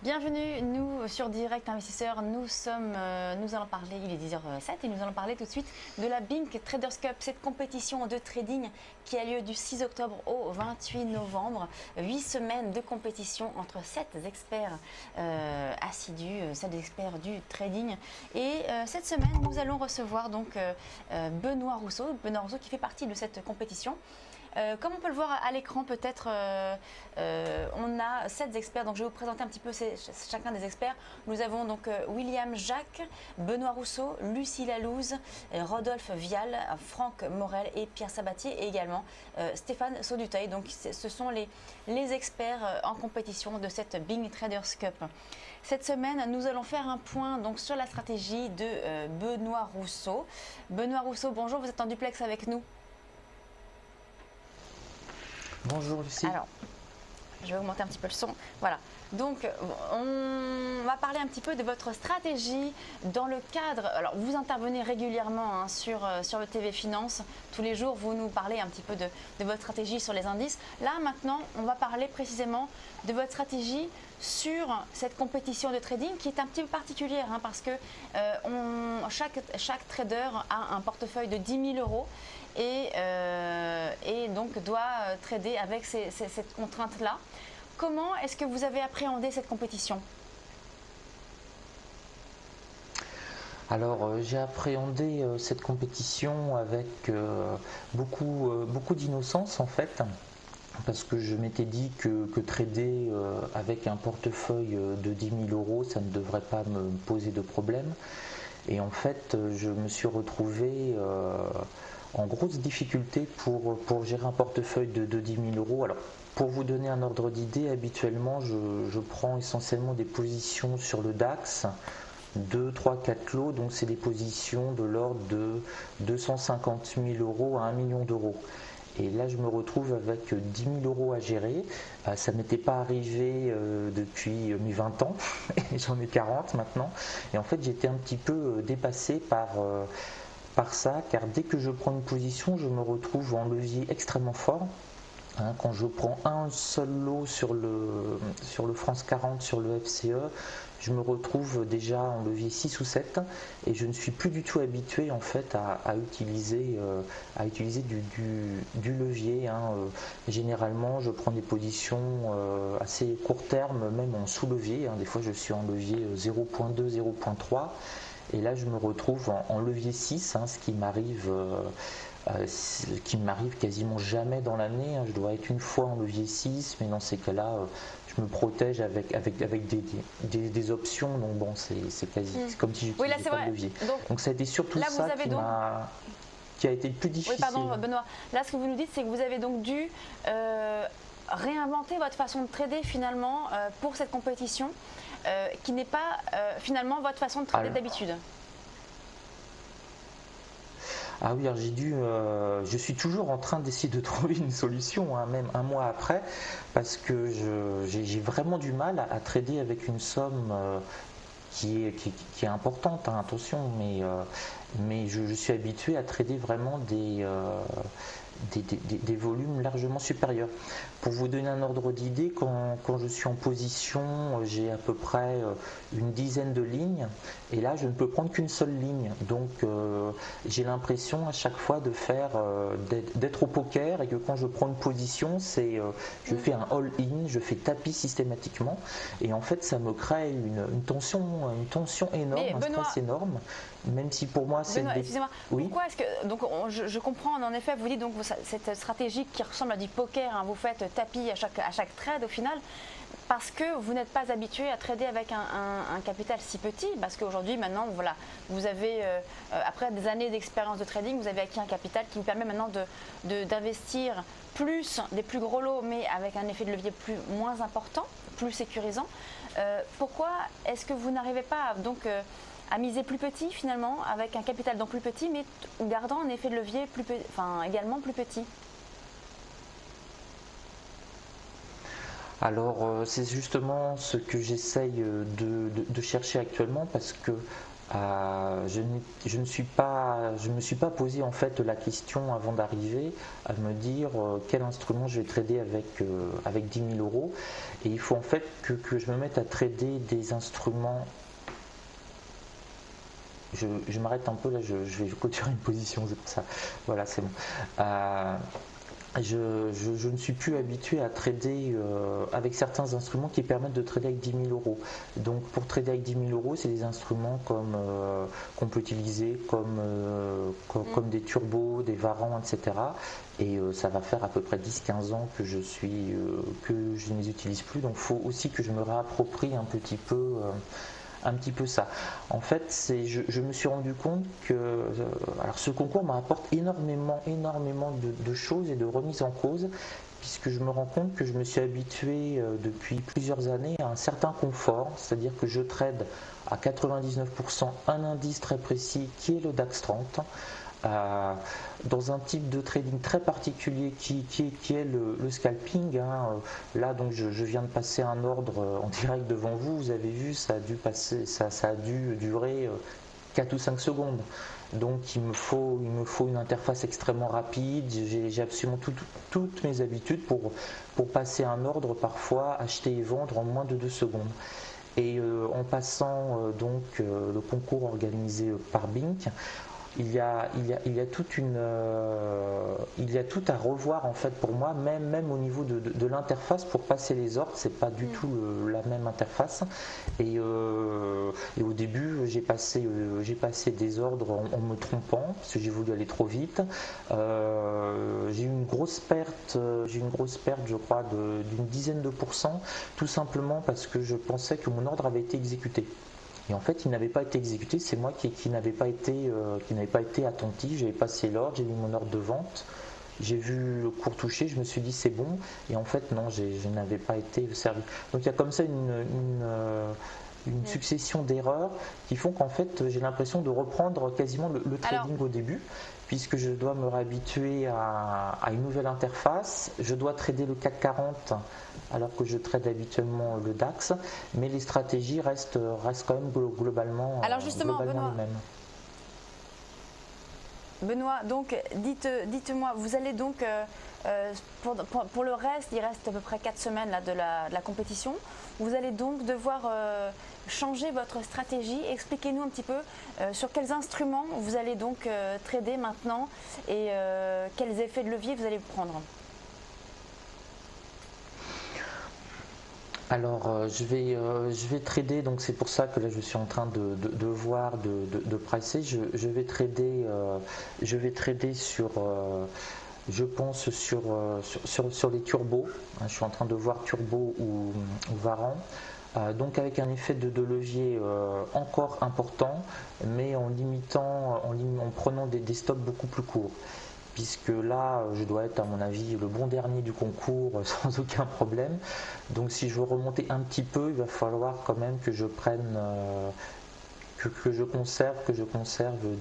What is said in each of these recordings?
Bienvenue, nous sur Direct Investisseur, nous allons parler, il est 10h07 et nous allons parler tout de suite de la Bing Traders Cup, cette compétition de trading qui a lieu du 6 octobre au 28 novembre. 8 semaines de compétition entre 7 experts assidus, 7 experts du trading. Et cette semaine, nous allons recevoir donc Benoît Rousseau qui fait partie de cette compétition. Comme on peut le voir à l'écran, peut-être, on a 7 experts. Donc, je vais vous présenter un petit peu chacun des experts. Nous avons donc William Jacques, Benoît Rousseau, Lucie Lalouse, Rodolphe Vial, Franck Morel et Pierre Sabatier et également Stéphane Sauduteuil. Donc, ce sont les experts en compétition de cette Bing Traders Cup. Cette semaine, nous allons faire un point donc, sur la stratégie de Benoît Rousseau. Benoît Rousseau, bonjour, vous êtes en duplex avec nous. Bonjour Lucie. Alors, je vais augmenter un petit peu le son. Voilà. Donc, on va parler un petit peu de votre stratégie dans le cadre. Alors, vous intervenez régulièrement sur le TV Finance. Tous les jours, vous nous parlez un petit peu de votre stratégie sur les indices. Là, maintenant, on va parler précisément de votre stratégie sur cette compétition de trading qui est un petit peu particulière parce que chaque trader a un portefeuille de 10 000 euros et donc doit trader avec cette contrainte-là. Comment est-ce que vous avez appréhendé cette compétition ? Alors j'ai appréhendé cette compétition avec beaucoup d'innocence en fait, parce que je m'étais dit que trader avec un portefeuille de 10 000 euros, ça ne devrait pas me poser de problème. Et en fait, je me suis retrouvé en grosse difficulté pour gérer un portefeuille de 10 000 euros. Alors, pour vous donner un ordre d'idée, habituellement, je prends essentiellement des positions sur le DAX, 2, 3, 4 lots, donc c'est des positions de l'ordre de 250 000 euros à 1 million d'euros. Et là, je me retrouve avec 10 000 euros à gérer. Ça ne m'était pas arrivé depuis mes 20 ans, et j'en ai 40 maintenant. Et en fait, j'étais un petit peu dépassé par ça, car dès que je prends une position, je me retrouve en levier extrêmement fort. Quand je prends un seul lot sur le France 40, sur le FCE, je me retrouve déjà en levier 6 ou 7 et je ne suis plus du tout habitué en fait à utiliser du levier. Généralement, je prends des positions assez court terme, même en sous-levier. Des fois, je suis en levier 0.2, 0.3 et là, je me retrouve en levier 6, ce qui m'arrive quasiment jamais dans l'année. Je dois être une fois en levier 6, mais dans ces cas-là, je me protège avec des options. Donc bon, c'est comme si j'utilisais pas de levier. Donc ça a été surtout ça qui a été le plus difficile. Oui, pardon Benoît. Là, ce que vous nous dites, c'est que vous avez donc dû réinventer votre façon de trader finalement pour cette compétition, qui n'est pas finalement votre façon de trader d'habitude. Ah oui, alors je suis toujours en train d'essayer de trouver une solution, même un mois après, parce que j'ai vraiment du mal à trader avec une somme qui est importante, attention, mais je suis habitué à trader vraiment des volumes largement supérieurs. Pour vous donner un ordre d'idée, quand je suis en position, j'ai à peu près une dizaine de lignes et là je ne peux prendre qu'une seule ligne, donc j'ai l'impression à chaque fois d'être au poker et que quand je prends une position, je fais un all-in, je fais tapis systématiquement et en fait ça me crée une tension énorme, un stress énorme, même si pour moi c'est... Excusez-moi, oui. Pourquoi est-ce que... Donc je comprends en effet, vous dites donc cette stratégie qui ressemble à du poker, vous faites tapis à chaque trade au final, parce que vous n'êtes pas habitué à trader avec un capital si petit, parce qu'aujourd'hui maintenant voilà, vous avez après des années d'expérience de trading, vous avez acquis un capital qui vous permet maintenant d'investir plus des plus gros lots, mais avec un effet de levier moins important, plus sécurisant. Pourquoi est-ce que vous n'arrivez pas donc à miser plus petit finalement, avec un capital donc plus petit, mais gardant un effet de levier également plus petit? Alors c'est justement ce que j'essaye de chercher actuellement, parce que Je ne me suis pas posé en fait la question avant d'arriver à me dire quel instrument je vais trader avec 10 000 euros. Et il faut en fait que je me mette à trader des instruments. Je m'arrête un peu là, je vais clôturer une position, c'est pour ça. Voilà, c'est bon. Je ne suis plus habitué à trader avec certains instruments qui permettent de trader avec 10 000 euros. Donc pour trader avec 10 000 euros, c'est des instruments qu'on peut utiliser comme des turbos, des varans, etc. Et ça va faire à peu près 10-15 ans que je ne les utilise plus. Donc il faut aussi que je me réapproprie un petit peu ça. En fait, je me suis rendu compte que alors ce concours m'apporte énormément de choses et de remises en cause, puisque je me rends compte que je me suis habitué depuis plusieurs années à un certain confort, c'est-à-dire que je trade à 99% un indice très précis qui est le DAX 30. Dans un type de trading très particulier qui est le scalping. Là, donc, je viens de passer un ordre en direct devant vous. Vous avez vu, ça a dû durer 4 ou 5 secondes. Donc, il me faut une interface extrêmement rapide. J'ai absolument toutes mes habitudes pour passer un ordre, parfois acheter et vendre en moins de 2 secondes. Et en passant le concours organisé par Bink, il y a tout à revoir en fait pour moi, même au niveau de l'interface pour passer les ordres, c'est pas du tout la même interface. Et au début, j'ai passé des ordres en me trompant parce que j'ai voulu aller trop vite. J'ai eu une grosse perte, je crois, d'une dizaine de pourcents, tout simplement parce que je pensais que mon ordre avait été exécuté. Et en fait, il n'avait pas été exécuté, c'est moi qui n'avais pas été attentif. J'avais passé l'ordre, j'ai mis mon ordre de vente, j'ai vu le cours toucher, je me suis dit c'est bon, et en fait non, je n'avais pas été servi. Donc il y a comme ça une succession d'erreurs qui font qu'en fait j'ai l'impression de reprendre quasiment le trading au début, puisque je dois me réhabituer à une nouvelle interface. Je dois trader le CAC 40 alors que je trade habituellement le DAX, mais les stratégies restent quand même globalement, alors justement, les mêmes. Benoît, donc dites-moi, vous allez donc pour le reste, il reste à peu près 4 semaines là, de la compétition. Vous allez donc devoir changer votre stratégie. Expliquez-nous un petit peu sur quels instruments vous allez donc trader maintenant et quels effets de levier vous allez prendre. Alors je vais trader, donc c'est pour ça que là je suis en train de voir, de pricer. Je vais trader sur je pense sur les turbos. Je suis en train de voir turbo ou varan. Donc avec un effet de levier encore important, mais en prenant des stops beaucoup plus courts. Puisque là, je dois être à mon avis le bon dernier du concours sans aucun problème. Donc si je veux remonter un petit peu, il va falloir quand même que je prenne, que je conserve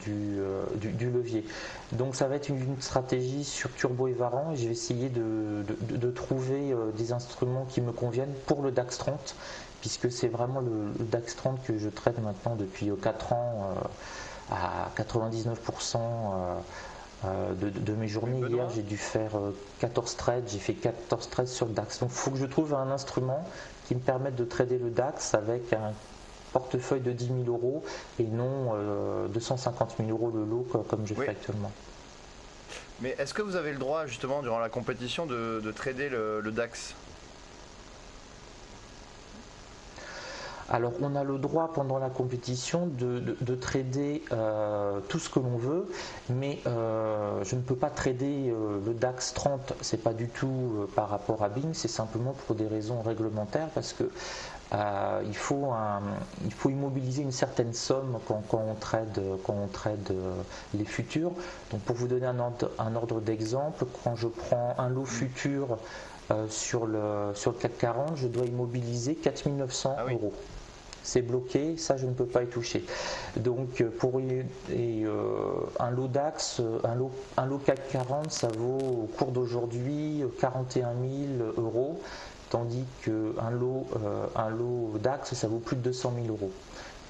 du levier. Donc ça va être une stratégie sur turbo et varan, et je vais essayer de trouver des instruments qui me conviennent pour le DAX 30, puisque c'est vraiment le DAX 30 que je traite maintenant depuis 4 ans à 99%. De mes journées. Hier, j'ai dû faire 14 trades, j'ai fait 14 trades sur le DAX. Donc il faut que je trouve un instrument qui me permette de trader le DAX avec un portefeuille de 10 000 euros et non 250 000 euros le lot comme je fais actuellement. Mais est-ce que vous avez le droit justement durant la compétition de trader le DAX ? Alors on a le droit pendant la compétition de trader tout ce que l'on veut, mais je ne peux pas trader le DAX 30, c'est pas du tout par rapport à Bing, c'est simplement pour des raisons réglementaires, parce que il faut immobiliser une certaine somme quand on trade les futurs. Donc pour vous donner un ordre d'exemple, quand je prends un lot futur sur le CAC 40, je dois immobiliser 4 900 euros. C'est bloqué, ça je ne peux pas y toucher. Donc pour un lot DAX, un lot CAC 40, ça vaut au cours d'aujourd'hui 41 000 euros, tandis qu'un lot DAX, ça vaut plus de 200 000 euros.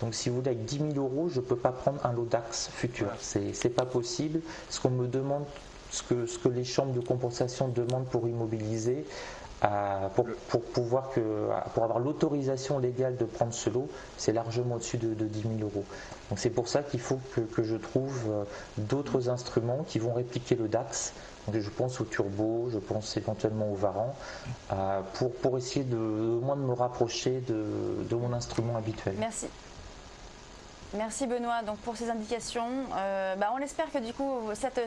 Donc si vous voulez, avec 10 000 euros, je ne peux pas prendre un lot DAX futur. C'est pas possible. Ce qu'on me demande, ce que les chambres de compensation demandent pour immobiliser, pour avoir l'autorisation légale de prendre ce lot, c'est largement au-dessus de 10 000 euros. Donc c'est pour ça qu'il faut que je trouve d'autres instruments qui vont répliquer le DAX. Donc je pense au turbo, je pense éventuellement au varan, pour essayer au moins de me rapprocher de mon instrument habituel. Merci. Merci Benoît donc pour ces indications. On espère que du coup cette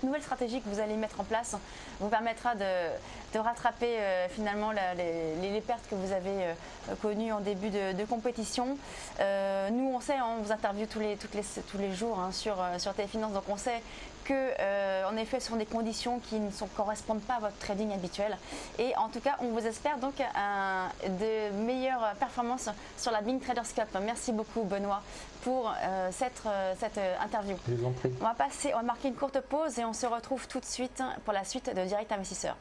nouvelle stratégie que vous allez mettre en place vous permettra de rattraper finalement les pertes que vous avez connues en début de compétition. Nous on sait, on vous interviewe tous les jours sur Téléfinance, donc on sait que en effet ce sont des conditions qui ne correspondent pas à votre trading habituel, et en tout cas on vous espère donc de meilleures performances sur la Bing Traders Cup. Merci beaucoup Benoît pour cette interview. Je vous en prie. On va marquer une courte pause et on se retrouve tout de suite pour la suite de Direct Investisseur.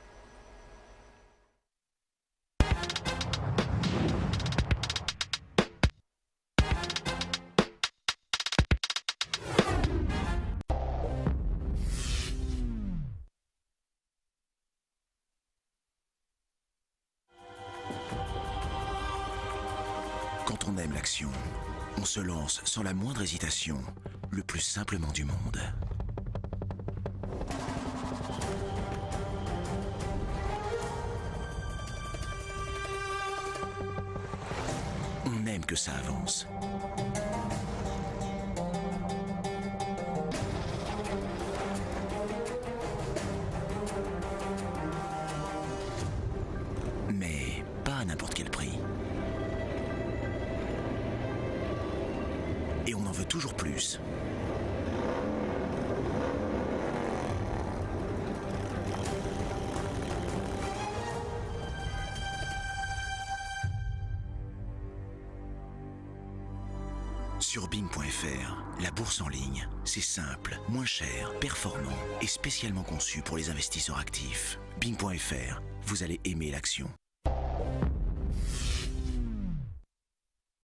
Quand on aime l'action, on se lance sans la moindre hésitation, le plus simplement du monde. On aime que ça avance. Mais pas à n'importe quel prix. Et on en veut toujours plus. Sur Bing.fr, la bourse en ligne, c'est simple, moins cher, performant et spécialement conçu pour les investisseurs actifs. Bing.fr, vous allez aimer l'action.